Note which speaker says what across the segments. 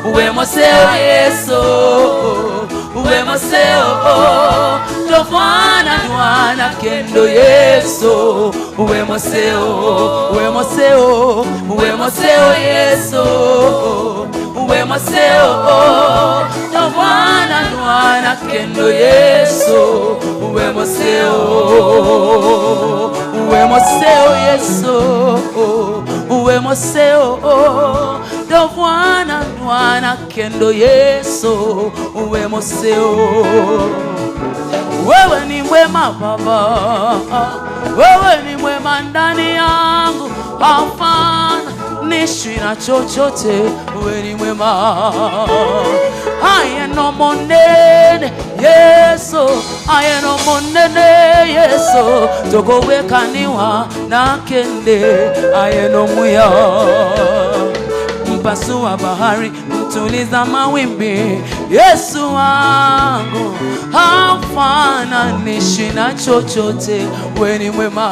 Speaker 1: uwe moseo Yesu, uwe moseo tofana nwana kendo Yesu, uwe moseo, uwe moseo, uwe moseo Yesu, uwe moseo tofana nwana kendo Yesu, uwe moseo, uwe moseo Yesu, uwe moseo tofana nwana kendo Yesu, uwe moseo. Wewe ni mwema Baba, wewe ni mwema ndani yangu, hafananishwi na chochote. Wewe ni mwema, ayeno monene Yesu, ayeno monene Yesu, tokowekaniwa na kende, ayeno muya mpasua bahari, mtuliza mawimbi. Yesu wangu hafananishwi na chochote. Wewe ni mwema,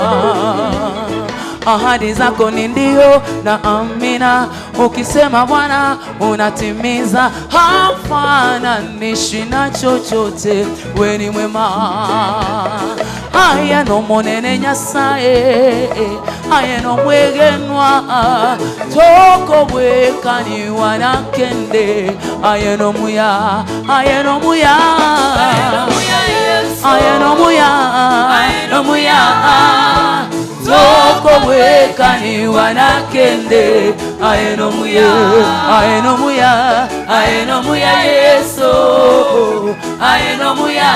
Speaker 1: ahadi zako ni ndio na amina, ukisema Bwana unatimiza, hafananishwi na chochote. Wewe ni mwema, ayeno monene Nyasaye, ayeno mwegenwa toko wekaniwa na kende, ayeno muya, ayeno muya, ayeno muya, ayeno muya toko wekaniwa na kende, ayeno muya, ayeno muya, ayeno muya Yesu, ayeno muya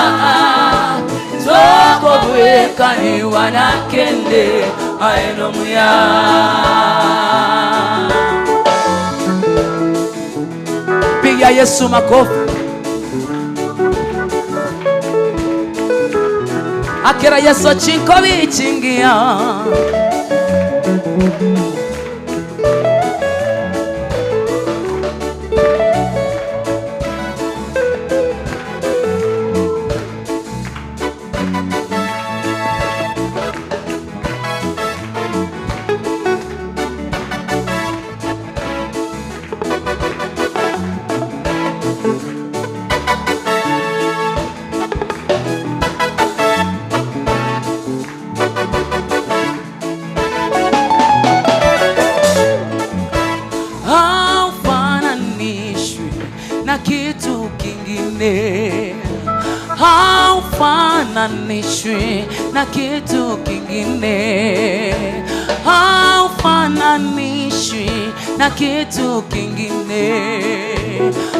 Speaker 1: toko wekaniwa na kende, ayeno muya. Piga Yesu makofi. Akira Yesu chinkobi chingia. Haufananishwi na kitu kingine, haufananishwi na kitu kingine,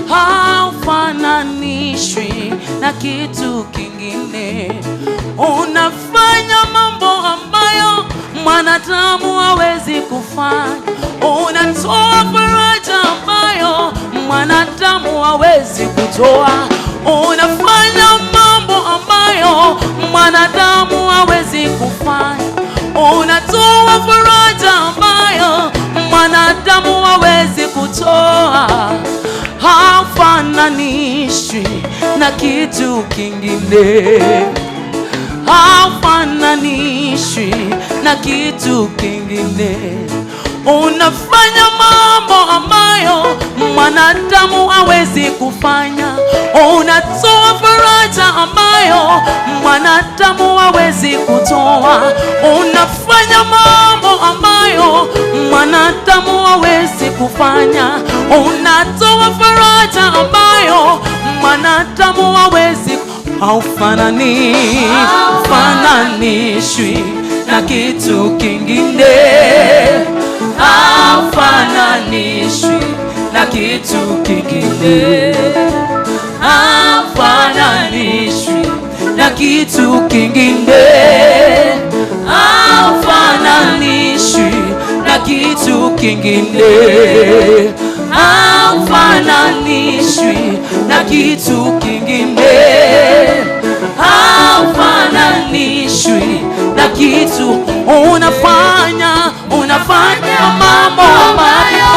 Speaker 1: haufananishwi na kitu kingine. Unafanya mambo ambayo mwanadamu hawezi kufanya, unatoa faraja ambayo mwanadamu hawezi kutoa, unafanya mambo ambayo mwanadamu hawezi kufanya, unatoa faraja ambayo mwanadamu hawezi kutoa. Hafananishwi na kitu kingine, hafananishwi na kitu kingine. Unafanya mambo ambayo mwanadamu hawezi kufanya, unatoa faraja ambayo mwanadamu hawezi kutoa, unafanya mambo ambayo mwanadamu hawezi kufanya, unatoa faraja ambayo mwanadamu hawezi. Haufananishwi na kitu kingine, haufananishwi na kitu kingine, haufananishwi na kitu kingine, haufananishwi na kitu kingine, haufananishwi na kitu kingine, haufananishwi na kitu. Unafanya mambo ambayo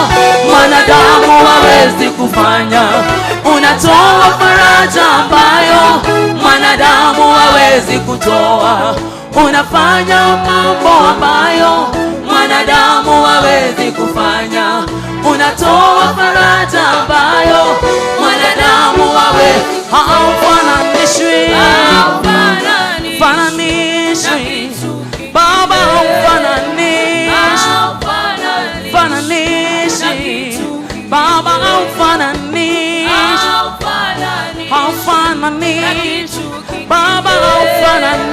Speaker 1: mwanadamu hawezi kufanya, unatoa faraja ambayo mwanadamu hawezi kutoa, unafanya mambo ambayo mwanadamu hawezi kufanya, unatoa faraja ambayo Baba haufananishi, Baba haufananishi, Baba haufananishi.